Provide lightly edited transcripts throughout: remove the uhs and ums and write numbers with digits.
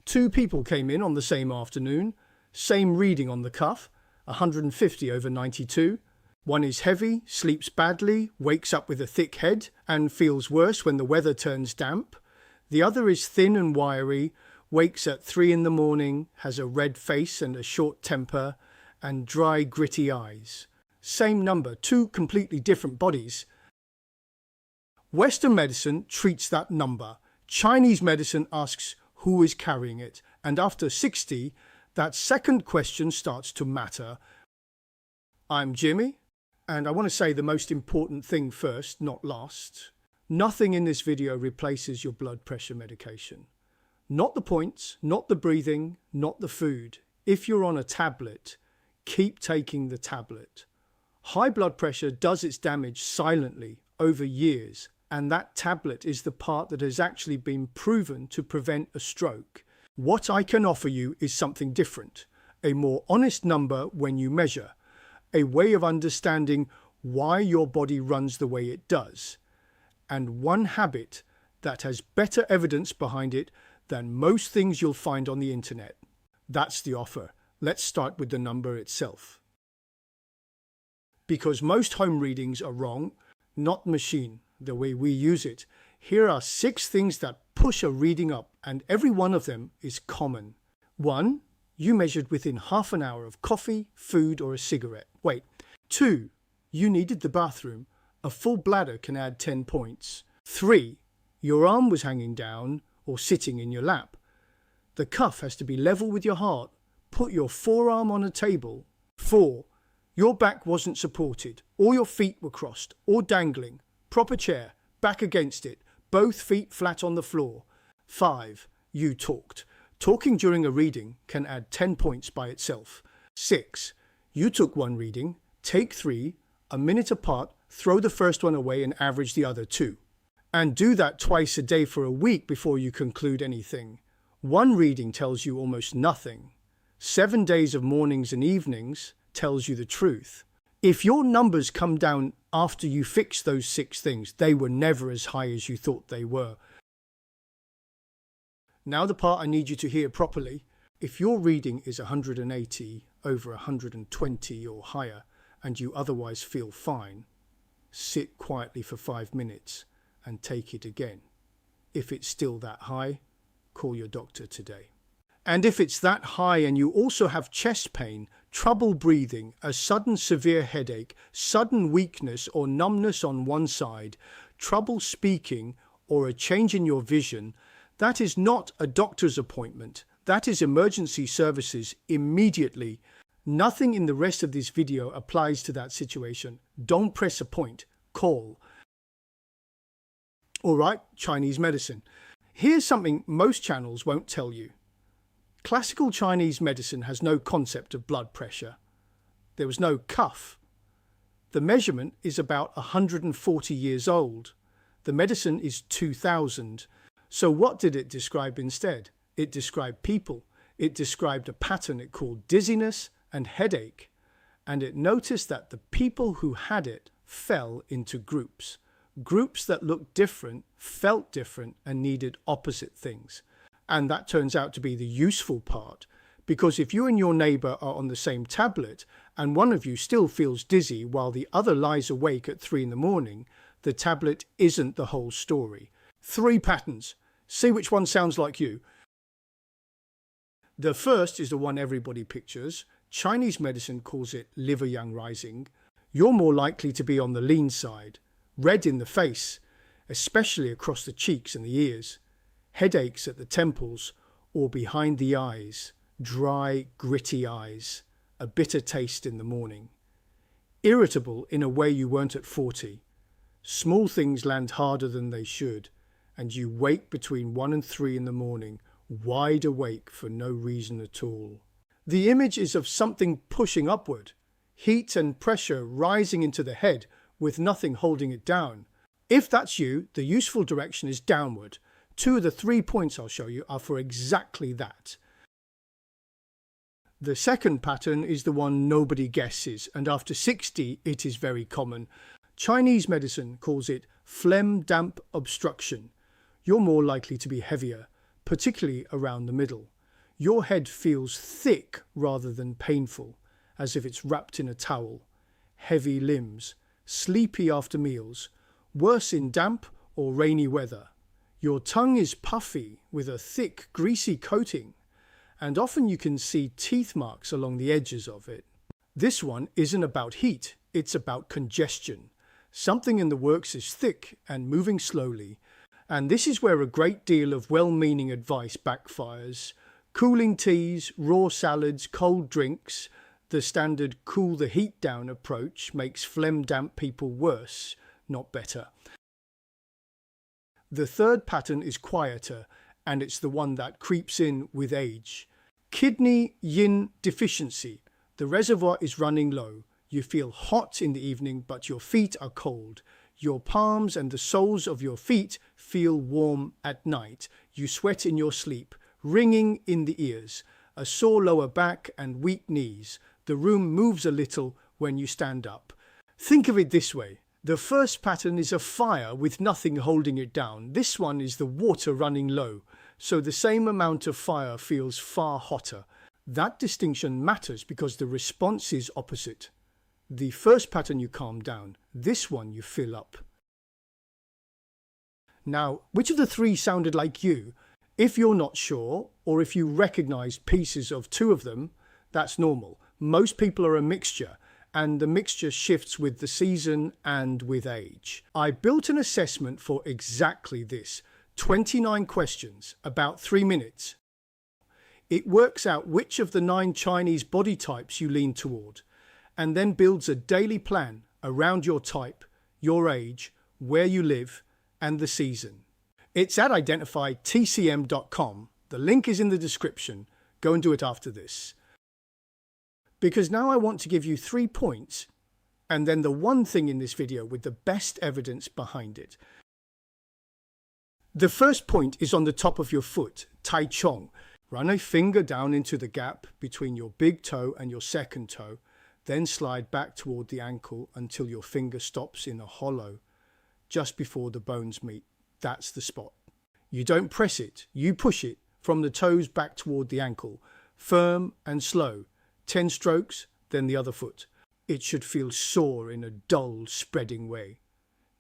Two people came in on the same afternoon, same reading on the cuff, 150/92. One is heavy, sleeps badly, wakes up with a thick head, and feels worse when the weather turns damp. The other is thin and wiry, wakes at 3 in the morning, has a red face and a short temper, and dry, gritty eyes. Same number, two completely different bodies. Western medicine treats that number. Chinese medicine asks who is carrying it, and after 60, that second question starts to matter. I'm Jimmy, and I want to say the most important thing first, not last. Nothing in this video replaces your blood pressure medication. Not the points, not the breathing, not the food. If you're on a tablet, keep taking the tablet. High blood pressure does its damage silently over years, and that tablet is the part that has actually been proven to prevent a stroke. What I can offer you is something different, a more honest number when you measure, a way of understanding why your body runs the way it does, and one habit that has better evidence behind it than most things you'll find on the internet. That's the offer. Let's start with the number itself. Because most home readings are wrong, not machine, the way we use it, here are 6 things that push a reading up, and every one of them is common. 1. You measured within half an hour of coffee, food, or a cigarette. Wait. 2. You needed the bathroom. A full bladder can add 10 points. 3. Your arm was hanging down or sitting in your lap. The cuff has to be level with your heart. Put your forearm on a table. 4. Your back wasn't supported, or your feet were crossed, or dangling. Proper chair, back against it, both feet flat on the floor. 5. You talked. Talking during a reading can add 10 points by itself. 6. You took one reading, take 3, a minute apart, throw the first one away and average the other 2. And do that twice a day for a week before you conclude anything. One reading tells you almost nothing. 7 days of mornings and evenings tells you the truth. If your numbers come down after you fix those 6 things, they were never as high as you thought they were. Now the part I need you to hear properly. If your reading is 180 over 120 or higher, and you otherwise feel fine, sit quietly for 5 minutes and take it again. If it's still that high, call your doctor today. And if it's that high and you also have chest pain, trouble breathing, a sudden severe headache, sudden weakness or numbness on one side, trouble speaking, or a change in your vision, that is not a doctor's appointment. That is emergency services immediately. Nothing in the rest of this video applies to that situation. Don't press a point. Call. Alright, Chinese medicine. Here's something most channels won't tell you. Classical Chinese medicine has no concept of blood pressure. There was no cuff. The measurement is about 140 years old. The medicine is 2000. So what did it describe instead? It described people. It described a pattern it called dizziness and headache. And it noticed that the people who had it fell into groups. Groups that looked different, felt different, and needed opposite things. And that turns out to be the useful part, because if you and your neighbour are on the same tablet and one of you still feels dizzy while the other lies awake at 3 in the morning, the tablet isn't the whole story. 3 patterns. See which one sounds like you. The first is the one everybody pictures. Chinese medicine calls it liver yang rising. You're more likely to be on the lean side. Red in the face, especially across the cheeks and the ears. Headaches at the temples or behind the eyes, dry, gritty eyes, a bitter taste in the morning. Irritable in a way you weren't at 40. Small things land harder than they should, and you wake between 1 and 3 in the morning, wide awake for no reason at all. The image is of something pushing upward, heat and pressure rising into the head with nothing holding it down. If that's you, the useful direction is downward. 2 of the 3 points I'll show you are for exactly that. The second pattern is the one nobody guesses, and after 60 it is very common. Chinese medicine calls it phlegm-damp obstruction. You're more likely to be heavier, particularly around the middle. Your head feels thick rather than painful, as if it's wrapped in a towel. Heavy limbs, sleepy after meals, worse in damp or rainy weather. Your tongue is puffy with a thick, greasy coating, and often you can see teeth marks along the edges of it. This one isn't about heat, it's about congestion. Something in the works is thick and moving slowly, and this is where a great deal of well-meaning advice backfires. Cooling teas, raw salads, cold drinks, the standard cool the heat down approach makes phlegm-damp people worse, not better. The third pattern is quieter, and it's the one that creeps in with age. Kidney yin deficiency. The reservoir is running low. You feel hot in the evening, but your feet are cold. Your palms and the soles of your feet feel warm at night. You sweat in your sleep, ringing in the ears, a sore lower back and weak knees. The room moves a little when you stand up. Think of it this way. The first pattern is a fire with nothing holding it down. This one is the water running low, so the same amount of fire feels far hotter. That distinction matters because the response is opposite. The first pattern you calm down, this one you fill up. Now, which of the three sounded like you? If you're not sure, or if you recognize pieces of two of them, that's normal. Most people are a mixture, and the mixture shifts with the season and with age. I built an assessment for exactly this. 29 questions, about 3 minutes. It works out which of the 9 Chinese body types you lean toward, and then builds a daily plan around your type, your age, where you live, and the season. It's at identifytcm.com. The link is in the description. Go and do it after this. Because now I want to give you 3 points, and then the one thing in this video with the best evidence behind it. The first point is on the top of your foot, Taichong. Run a finger down into the gap between your big toe and your second toe, then slide back toward the ankle until your finger stops in a hollow, just before the bones meet. That's the spot. You don't press it, you push it from the toes back toward the ankle, firm and slow. 10 strokes, then the other foot. It should feel sore in a dull, spreading way.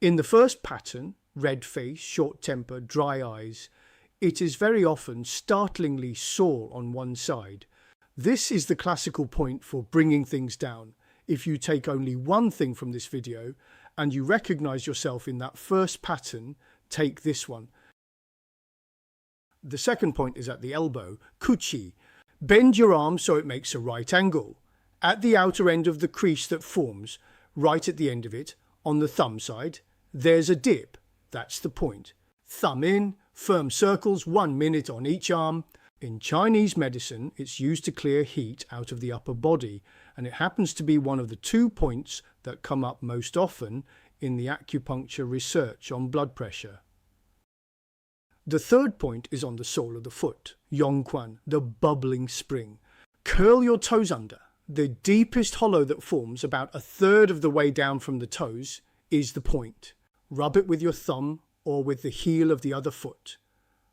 In the first pattern, red face, short temper, dry eyes, it is very often startlingly sore on one side. This is the classical point for bringing things down. If you take only one thing from this video and you recognize yourself in that first pattern, take this one. The second point is at the elbow, Quchi. Bend your arm so it makes a right angle. At the outer end of the crease that forms, right at the end of it, on the thumb side, there's a dip. That's the point. Thumb in, firm circles 1 minute on each arm. In Chinese medicine, it's used to clear heat out of the upper body, and it happens to be one of the 2 points that come up most often in the acupuncture research on blood pressure. The third point is on the sole of the foot, Yongquan, the bubbling spring. Curl your toes under. The deepest hollow that forms about 1/3 of the way down from the toes is the point. Rub it with your thumb or with the heel of the other foot.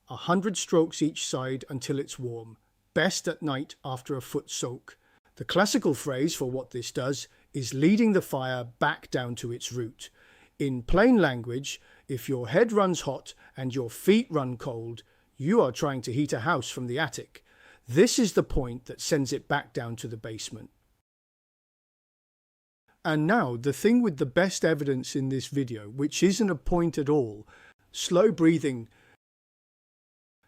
100 strokes each side until it's warm, best at night after a foot soak. The classical phrase for what this does is leading the fire back down to its root. In plain language, if your head runs hot and your feet run cold, you are trying to heat a house from the attic. This is the point that sends it back down to the basement. And now, the thing with the best evidence in this video, which isn't a point at all, slow breathing.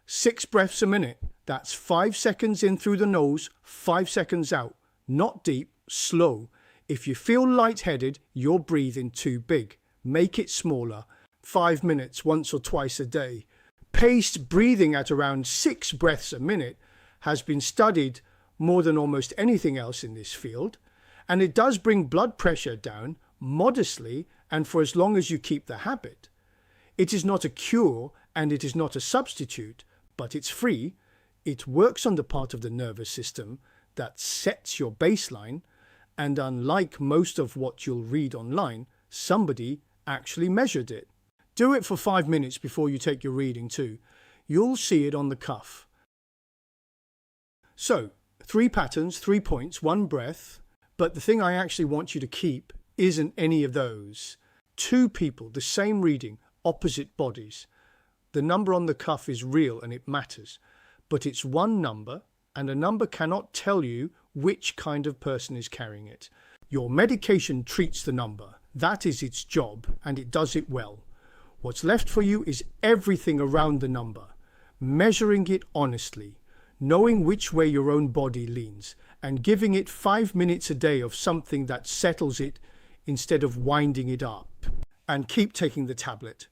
6 breaths a minute. That's 5 seconds in through the nose, 5 seconds out. Not deep, slow. If you feel lightheaded, you're breathing too big. Make it smaller. 5 minutes once or twice a day. Paced breathing at around 6 breaths a minute has been studied more than almost anything else in this field, and it does bring blood pressure down modestly and for as long as you keep the habit. It is not a cure and it is not a substitute, but it's free. It works on the part of the nervous system that sets your baseline, and unlike most of what you'll read online, somebody actually measured it. Do it for 5 minutes before you take your reading too. You'll see it on the cuff. So, 3 patterns, 3 points, 1 breath. But the thing I actually want you to keep isn't any of those. 2 people, the same reading, opposite bodies. The number on the cuff is real and it matters. But it's one number, and a number cannot tell you which kind of person is carrying it. Your medication treats the number. That is its job, and it does it well. What's left for you is everything around the number. Measuring it honestly, knowing which way your own body leans, and giving it 5 minutes a day of something that settles it instead of winding it up. And keep taking the tablet.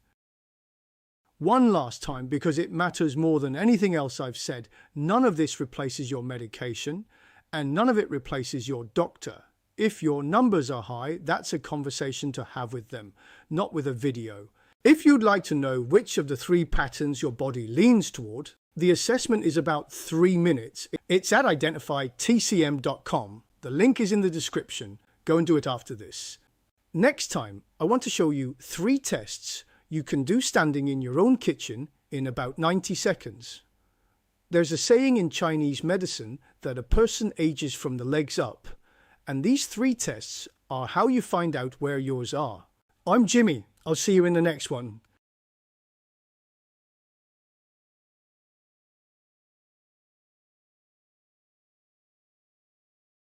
One last time, because it matters more than anything else I've said, none of this replaces your medication, and none of it replaces your doctor. If your numbers are high, that's a conversation to have with them, not with a video. If you'd like to know which of the 3 patterns your body leans toward, the assessment is about 3 minutes. It's at identifytcm.com. The link is in the description. Go and do it after this. Next time, I want to show you 3 tests you can do standing in your own kitchen in about 90 seconds. There's a saying in Chinese medicine that a person ages from the legs up, and these 3 tests are how you find out where yours are. I'm Jimmy. I'll see you in the next one.